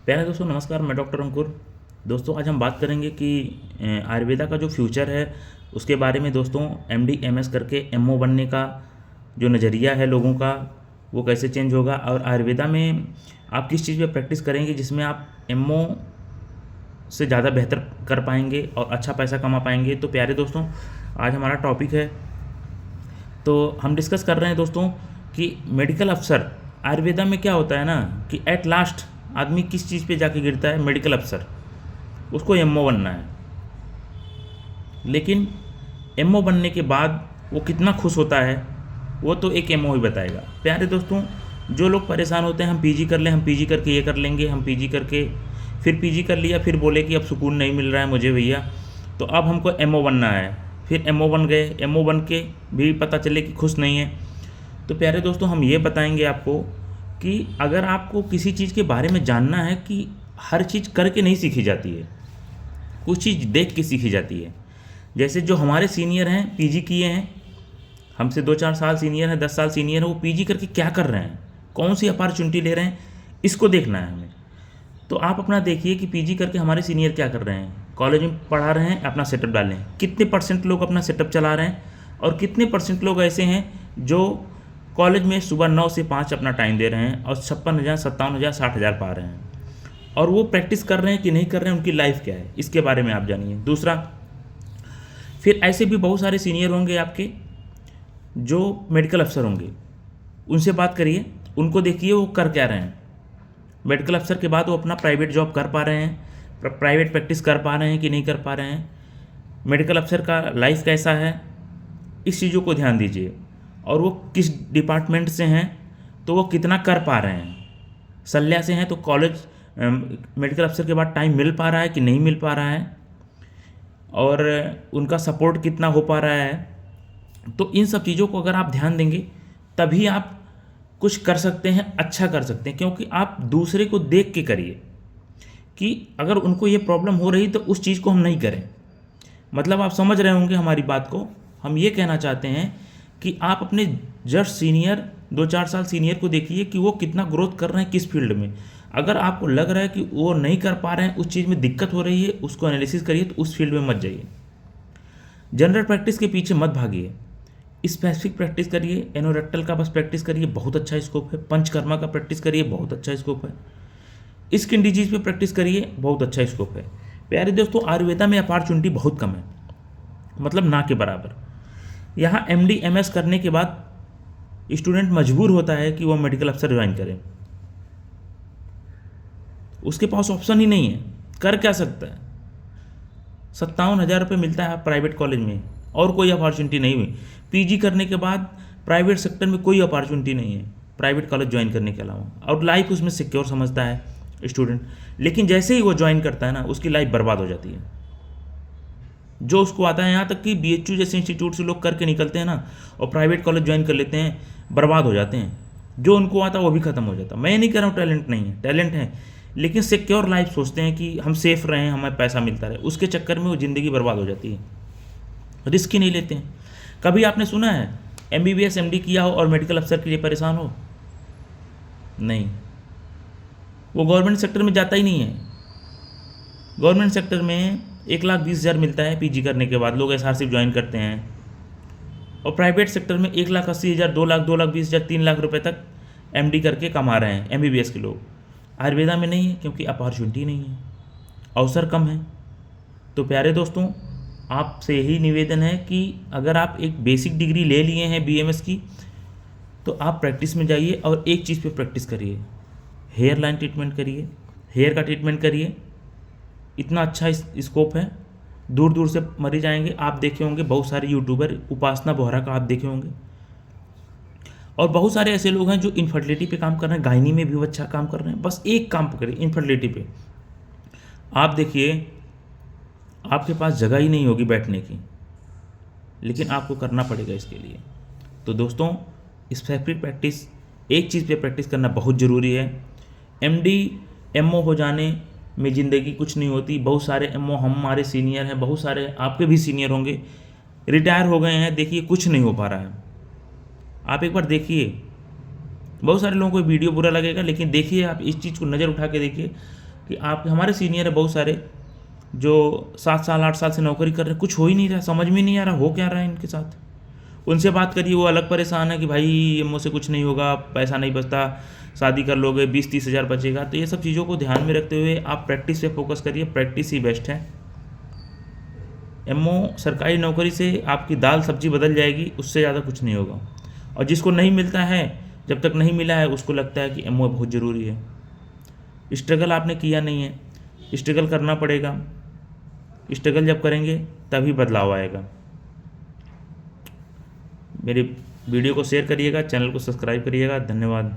प्यारे दोस्तों नमस्कार, मैं डॉक्टर अंकुर। दोस्तों आज हम बात करेंगे कि आयुर्वेदा का जो फ्यूचर है उसके बारे में। दोस्तों एमडी एमएस करके एमओ बनने का जो नज़रिया है लोगों का वो कैसे चेंज होगा, और आयुर्वेदा में आप किस चीज़ पे प्रैक्टिस करेंगे जिसमें आप एमओ से ज़्यादा बेहतर कर पाएंगे और अच्छा पैसा कमा पाएंगे। तो प्यारे दोस्तों आज हमारा टॉपिक है, तो हम डिस्कस कर रहे हैं दोस्तों कि मेडिकल अफसर आयुर्वेदा में क्या होता है ना, कि एट लास्ट आदमी किस चीज़ पे जाके गिरता है, मेडिकल अफसर, उसको एमओ बनना है। लेकिन एमओ बनने के बाद वो कितना खुश होता है वो तो एक एमओ ही बताएगा। प्यारे दोस्तों जो लोग परेशान होते हैं हम पीजी कर लें, हम पीजी करके ये कर लेंगे, हम पीजी करके फिर पीजी कर लिया, फिर बोले कि अब सुकून नहीं मिल रहा है मुझे भैया, तो अब हमको एमओ बनना है। फिर एमओ बन गए, एमओ बन के भी पता चले कि खुश नहीं है। तो प्यारे दोस्तों हम ये बताएंगे आपको कि अगर आपको किसी चीज़ के बारे में जानना है कि हर चीज़ करके नहीं सीखी जाती है, कुछ चीज़ देख के सीखी जाती है। जैसे जो हमारे सीनियर हैं, पीजी किए हैं, हमसे 2-4 साल सीनियर हैं, 10 साल सीनियर हैं, वो पीजी करके क्या कर रहे हैं, कौन सी अपॉर्चुनिटी ले रहे हैं, इसको देखना है हमें। तो आप अपना देखिए कि पीजी करके हमारे सीनियर क्या कर रहे हैं। कॉलेज में पढ़ा रहे हैं, अपना सेटअप डालें, कितने परसेंट लोग अपना सेटअप चला रहे हैं, और कितने परसेंट लोग ऐसे हैं जो कॉलेज में सुबह 9 से 5 अपना टाइम दे रहे हैं और 56,000, 57,000, 60,000 पा रहे हैं, और वो प्रैक्टिस कर रहे हैं कि नहीं कर रहे हैं, उनकी लाइफ क्या है, इसके बारे में आप जानिए। दूसरा, फिर ऐसे भी बहुत सारे सीनियर होंगे आपके जो मेडिकल अफसर होंगे, उनसे बात करिए, उनको देखिए वो कर क्या रहे हैं। मेडिकल अफसर के बाद वो अपना प्राइवेट जॉब कर पा रहे हैं, प्राइवेट प्रैक्टिस कर पा रहे हैं कि नहीं कर पा रहे हैं, मेडिकल अफसर का लाइफ कैसा है, इस चीज़ों को ध्यान दीजिए। और वो किस डिपार्टमेंट से हैं तो वो कितना कर पा रहे हैं। शल्य से हैं तो कॉलेज मेडिकल अफसर के बाद टाइम मिल पा रहा है कि नहीं मिल पा रहा है, और उनका सपोर्ट कितना हो पा रहा है। तो इन सब चीज़ों को अगर आप ध्यान देंगे तभी आप कुछ कर सकते हैं, अच्छा कर सकते हैं। क्योंकि आप दूसरे को देख के करिए कि अगर उनको ये प्रॉब्लम हो रही तो उस चीज़ को हम नहीं करें। मतलब आप समझ रहे होंगे हमारी बात को। हम ये कहना चाहते हैं कि आप अपने जस्ट सीनियर 2-4 साल सीनियर को देखिए कि वो कितना ग्रोथ कर रहे हैं किस फील्ड में। अगर आपको लग रहा है कि वो नहीं कर पा रहे हैं, उस चीज़ में दिक्कत हो रही है, उसको एनालिसिस करिए, तो उस फील्ड में मत जाइए। जनरल प्रैक्टिस के पीछे मत भागिए, स्पेसिफिक प्रैक्टिस करिए। एनोरेक्टल का बस प्रैक्टिस करिए, बहुत अच्छा स्कोप है। पंचकर्मा का प्रैक्टिस करिए, बहुत अच्छा स्कोप है। स्किन डिजीज पे प्रैक्टिस करिए, बहुत अच्छा स्कोप है। प्यारे दोस्तों आयुर्वेदा में अपॉर्चुनिटी बहुत कम है, मतलब ना के बराबर। यहाँ एमडी एमएस करने के बाद स्टूडेंट मजबूर होता है कि वो मेडिकल अफसर ज्वाइन करे, उसके पास ऑप्शन ही नहीं है, कर क्या सकता है। 57,000 रुपये मिलता है प्राइवेट कॉलेज में और कोई अपॉर्चुनिटी नहीं हुई। पीजी करने के बाद प्राइवेट सेक्टर में कोई अपॉर्चुनिटी नहीं है प्राइवेट कॉलेज ज्वाइन करने के अलावा, और लाइफ उसमें सिक्योर समझता है स्टूडेंट। लेकिन जैसे ही वो ज्वाइन करता है ना, उसकी लाइफ बर्बाद हो जाती है। जो उसको आता है, यहाँ तक कि बीएचयू जैसे इंस्टीट्यूट से लोग करके निकलते हैं ना और प्राइवेट कॉलेज ज्वाइन कर लेते हैं, बर्बाद हो जाते हैं। जो उनको आता है वो भी खत्म हो जाता है। मैं नहीं कह रहा हूँ टैलेंट नहीं है, टैलेंट है, लेकिन सिक्योर लाइफ सोचते हैं कि हम सेफ रहें, हमें पैसा मिलता रहे, उसके चक्कर में वो ज़िंदगी बर्बाद हो जाती है। रिस्क ही नहीं लेते हैं। कभी आपने सुना है एमबीबीएस एमडी किया हो और मेडिकल अफसर के लिए परेशान हो? नहीं, वो गवर्नमेंट सेक्टर में जाता ही नहीं है। गवर्नमेंट सेक्टर में 1,20,000 मिलता है पीजी करने के बाद, लोग एसआरसी ज्वाइन करते हैं। और प्राइवेट सेक्टर में 1,80,000, 2,00,000, 2,20,000, 3,00,000 रुपये तक एमडी करके कमा रहे हैं एमबीबीएस के लोग। आयुर्वेदा में नहीं है क्योंकि अपॉर्चुनिटी नहीं है, अवसर कम है। तो प्यारे दोस्तों आपसे यही निवेदन है कि अगर आप एक बेसिक डिग्री ले लिए हैं बीएमएस की, तो आप प्रैक्टिस में जाइए और एक चीज़ पे प्रैक्टिस करिए, हेयर लाइन ट्रीटमेंट करिए, हेयर का ट्रीटमेंट करिए। इतना अच्छा स्कोप है, दूर दूर से मरीज आएंगे। आप देखे होंगे बहुत सारे यूट्यूबर, उपासना बोहरा का आप देखे होंगे, और बहुत सारे ऐसे लोग हैं जो इनफर्टिलिटी पे काम कर रहे हैं, गायनी में भी वो अच्छा काम कर रहे हैं। बस एक काम करिए इनफर्टिलिटी पे। आप देखिए आपके पास जगह ही नहीं होगी बैठने की, लेकिन आपको करना पड़ेगा इसके लिए। तो दोस्तों स्पेसिफिक प्रैक्टिस, एक चीज़ पे प्रैक्टिस करना बहुत ज़रूरी है। एमडी एमओ हो जाने में ज़िंदगी कुछ नहीं होती। बहुत सारे एमओ हमारे सीनियर हैं, बहुत सारे आपके भी सीनियर होंगे, रिटायर हो गए हैं, देखिए कुछ नहीं हो पा रहा है। आप एक बार देखिए, बहुत सारे लोगों को वीडियो बुरा लगेगा, लेकिन देखिए आप इस चीज़ को नज़र उठा के देखिए। कि आप हमारे सीनियर है बहुत सारे जो 7 साल 8 साल से नौकरी कर रहे हैं, कुछ हो ही नहीं रहा, समझ में नहीं आ रहा हो क्या रहा है इनके साथ। उनसे बात करिए, वो अलग परेशान है कि भाई मुझसे कुछ नहीं होगा, पैसा नहीं बचता, शादी कर लोगे 20-30 हज़ार बचेगा। तो ये सब चीज़ों को ध्यान में रखते हुए आप प्रैक्टिस पे फोकस करिए, प्रैक्टिस ही बेस्ट है। एमओ सरकारी नौकरी से आपकी दाल सब्जी बदल जाएगी, उससे ज़्यादा कुछ नहीं होगा। और जिसको नहीं मिलता है, जब तक नहीं मिला है उसको लगता है कि एमओ बहुत ज़रूरी है। स्ट्रगल आपने किया नहीं है, स्ट्रगल करना पड़ेगा। स्ट्रगल जब करेंगे तभी बदलाव आएगा। मेरे वीडियो को शेयर करिएगा, चैनल को सब्सक्राइब करिएगा। धन्यवाद।